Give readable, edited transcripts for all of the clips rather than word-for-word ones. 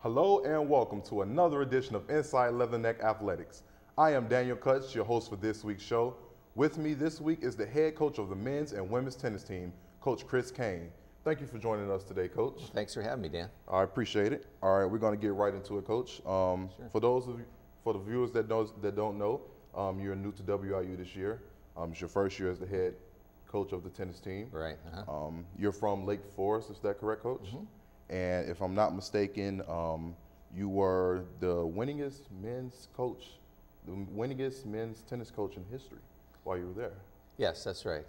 Hello and welcome to another edition of Inside Leatherneck Athletics. I am Daniel Cutts, your host for this week's show. With me this week is the head coach of the men's and women's tennis team, Coach Chris Kane. Thank you for joining us today, Coach. Thanks for having me, Dan. I appreciate it. All right, we're going to get right into it, Coach. Sure. For the viewers that don't know, you're new to WIU this year. It's your first year as the head coach of the tennis team. Right. You're from Lake Forest, is that correct, Coach? Mm-hmm. And if I'm not mistaken, you were the winningest men's tennis coach in history while you were there. Yes, that's right.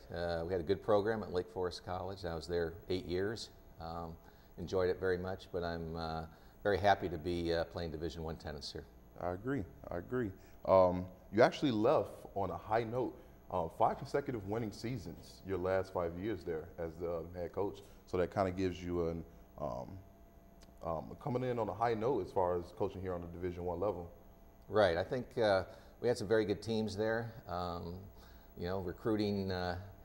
We had a good program at Lake Forest College. I was there 8 years. Enjoyed it very much, but I'm very happy to be playing Division I tennis here. I agree. You actually left on a high note. 5 consecutive winning seasons your last 5 years there as the head coach. So that kind of gives you an coming in on a high note as far as coaching here on the Division I level. Right. I think we had some very good teams there. Recruiting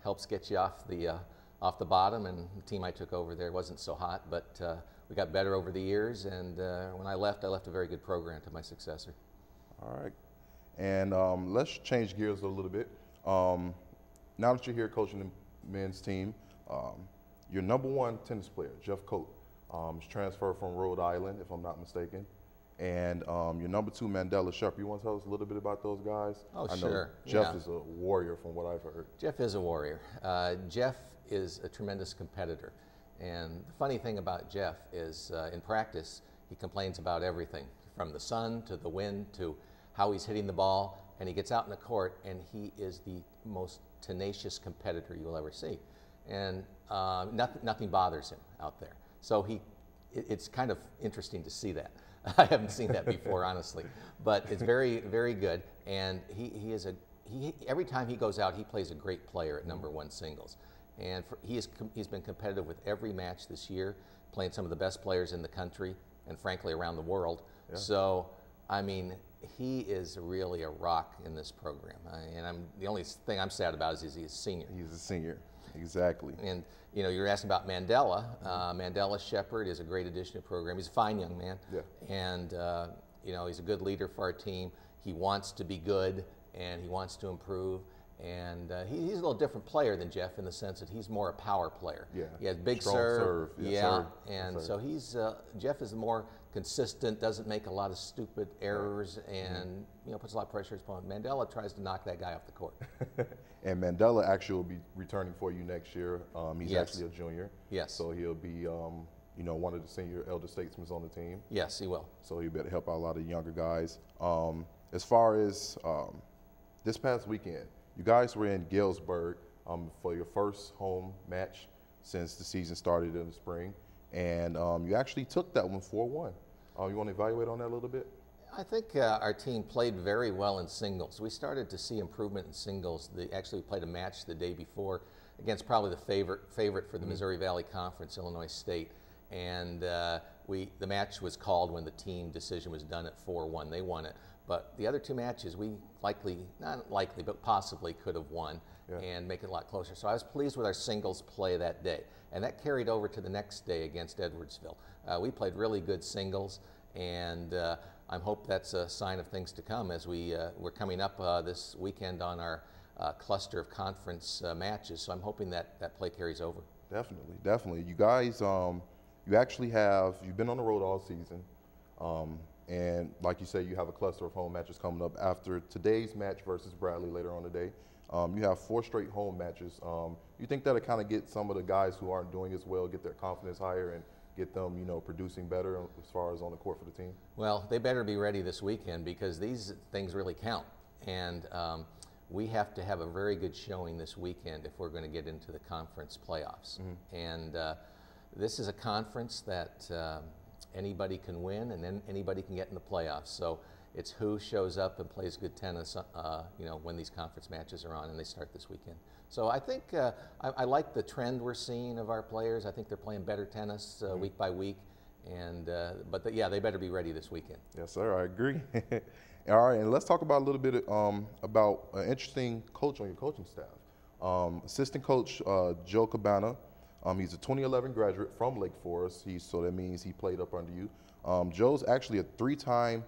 helps get you off the bottom, and the team I took over there wasn't so hot, but we got better over the years. And when I left a very good program to my successor. All right. And let's change gears a little bit. Now that you're here coaching the men's team, your number 1 tennis player, Jeff Coate, is transferred from Rhode Island, if I'm not mistaken. And your number 2, Mandela Shepard. You want to tell us a little bit about those guys? Oh, I know sure. Jeff is a warrior from what I've heard. Jeff is a warrior. Jeff is a tremendous competitor. And the funny thing about Jeff is in practice, he complains about everything, from the sun to the wind to how he's hitting the ball. And he gets out in the court, and he is the most tenacious competitor you'll ever see. And nothing bothers him out there. So it's kind of interesting to see that. I haven't seen that before, honestly, but it's very, very good. And every time he goes out, he plays a great player at number 1 singles. And he's been competitive with every match this year, playing some of the best players in the country and frankly around the world. Yeah. So, I mean, he is really a rock in this program. And the only thing I'm sad about is he's a senior. He's a senior, exactly. And you're asking about Mandela. Mandela Shepard is a great addition to the program. He's a fine young man. Yeah. And he's a good leader for our team. He wants to be good and he wants to improve. And he's a little different player than Jeff in the sense that he's more a power player. Yeah. He has big strong serve. Yes, yeah. Sir. And yes, so Jeff is more consistent, doesn't make a lot of stupid errors, and puts a lot of pressure on his opponent. Mandela tries to knock that guy off the court. And Mandela actually will be returning for you next year. He's Yes. actually a junior. Yes. So he'll be one of the senior elder statesmen on the team. Yes, he will. So he'll be able to help out a lot of younger guys. As far as this past weekend, you guys were in Galesburg for your first home match since the season started in the spring, and you actually took that one 4-1. You want to evaluate on that a little bit? I think our team played very well in singles. We started to see improvement in singles. They actually played a match the day before against probably the favorite for the Missouri Valley Conference, Illinois State, and the match was called when the team decision was done at 4-1. They won it. But the other 2 matches, we not likely, but possibly could have won and make it a lot closer. So I was pleased with our singles play that day. And that carried over to the next day against Edwardsville. We played really good singles, and I hope that's a sign of things to come as we're coming up this weekend on our cluster of conference matches. So I'm hoping that play carries over. Definitely. You guys, you've been on the road all season. And like you say, you have a cluster of home matches coming up after today's match versus Bradley later on today. You have 4 straight home matches. You think that'll kind of get some of the guys who aren't doing as well, get their confidence higher and get them, producing better as far as on the court for the team? Well, they better be ready this weekend because these things really count. And we have to have a very good showing this weekend if we're going to get into the conference playoffs. Mm-hmm. And this is a conference that anybody can win, and then anybody can get in the playoffs. So it's who shows up and plays good tennis, when these conference matches are on, and they start this weekend. So I think I like the trend we're seeing of our players. I think they're playing better tennis week by week, and they better be ready this weekend. Yes, sir. I agree. All right, and let's talk about a little bit about an interesting coach on your coaching staff. Assistant coach Joe Cabana. He's a 2011 graduate from Lake Forest. So that means he played up under you. Joe's actually a 3-time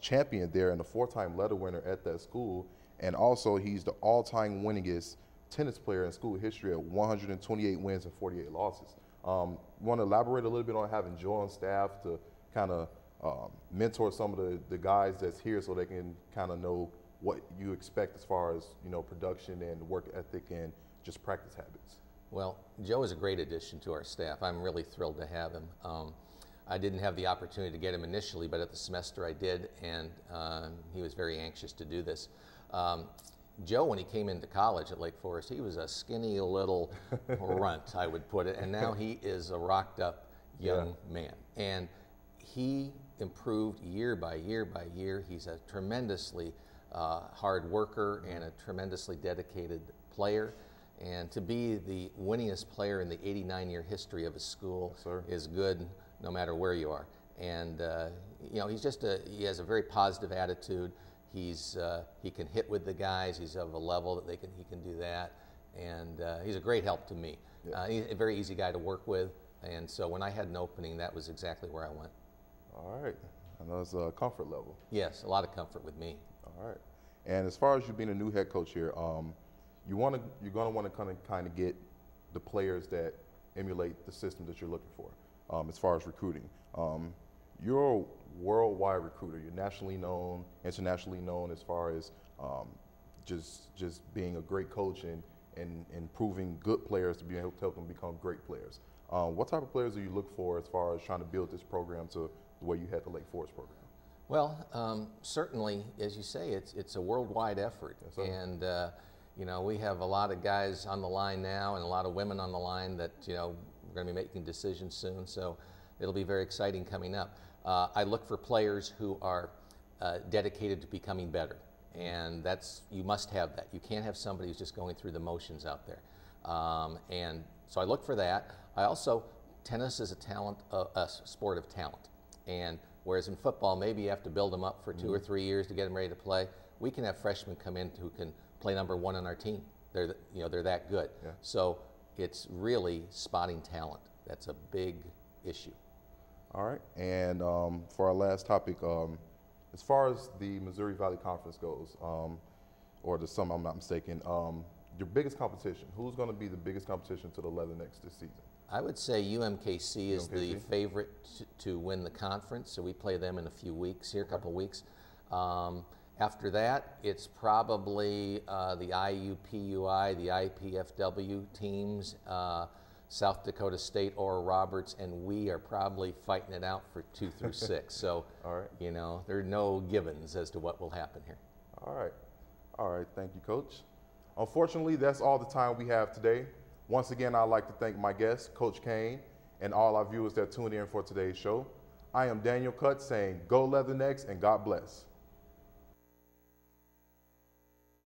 champion there and a 4-time letter winner at that school. And also, he's the all-time winningest tennis player in school history at 128 wins and 48 losses. Want to elaborate a little bit on having Joe on staff to kind of mentor some of the guys that's here so they can kind of know what you expect as far as, you know, production and work ethic and just practice habits? Well, Joe is a great addition to our staff. I'm really thrilled to have him. I didn't have the opportunity to get him initially, but at the semester I did, and he was very anxious to do this. Joe, when he came into college at Lake Forest, he was a skinny little runt, I would put it, and now he is a rocked up young man. And he improved year by year by year. He's a tremendously hard worker and a tremendously dedicated player. And to be the winningest player in the 89-year history of his school is good no matter where you are. And you know, he has a very positive attitude. He can hit with the guys. He's of a level that he can do that. And he's a great help to me. Yeah. He's a very easy guy to work with. And so when I had an opening, that was exactly where I went. All right. I know it's a comfort level. Yes, a lot of comfort with me. All right. And as far as you being a new head coach here, you're going to want to kind of get the players that emulate the system that you're looking for as far as recruiting. You're a worldwide recruiter. You're nationally known, internationally known as far as just being a great coach and improving good players to be able to help them become great players. What type of players do you look for as far as trying to build this program to the way you had the Lake Forest program? Well, certainly, as you say, it's a worldwide effort. Yes, and you know, we have a lot of guys on the line now and a lot of women on the line that, you know, we're going to be making decisions soon. So it'll be very exciting coming up. I look for players who are dedicated to becoming better. And you must have that. You can't have somebody who's just going through the motions out there. And so I look for that. Tennis is a sport of talent. And whereas in football, maybe you have to build them up for 2 or 3 years to get them ready to play, we can have freshmen come in who can play number 1 on our team. They're that good. Yeah. So it's really spotting talent. That's a big issue. All right. And for our last topic, as far as the Missouri Valley Conference goes, or the Summit, I'm not mistaken, your biggest competition, who's going to be the biggest competition to the Leathernecks this season? I would say UMKC is the favorite to win the conference, so we play them in a few weeks here, a couple of weeks. After that, it's probably the IUPUI, the IPFW teams, South Dakota State, Oral Roberts, and we are probably fighting it out for 2 through 6. So, all right. You know, there are no givens as to what will happen here. All right. All right. Thank you, Coach. Unfortunately, that's all the time we have today. Once again, I'd like to thank my guest, Coach Kane, and all our viewers that tuned in for today's show. I am Daniel Cutt saying, go Leathernecks and God bless.